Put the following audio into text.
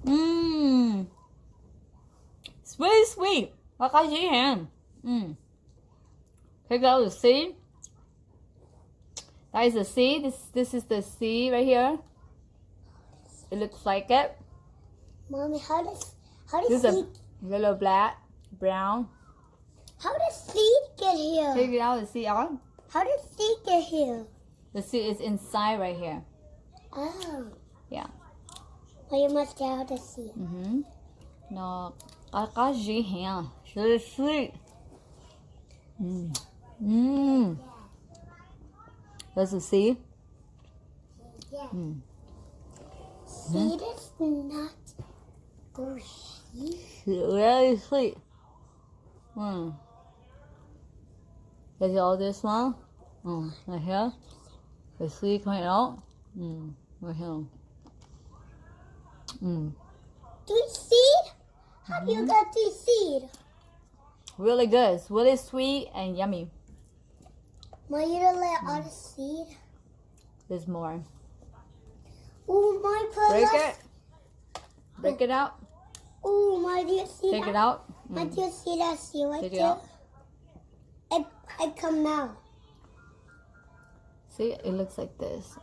Mmm. It's really sweet. Like I can. Take out the seed. That is the seed. This is the seed right here. It looks like it. Mommy, how does This is seed? a little black, brown. How does seed get here? Take it out the seed out. How does seed get here? The seed is inside right here. Oh. Yeah. Well, you must get out the seed. No, I got you here. It's really sweet. That's the seed. Yeah. Seed is not green. Really sweet. There's all this one. Right here. The seed coming out. Right here. Three seed? How do you get 3 seed? Really good. It's really sweet and yummy. Mom, you don't let all the seed? There's more. Oh, my Break it. Break it out. Oh, my, do you see Take that? it out. My, do you see that seed right Take it there? out. I come now. See, it looks like this.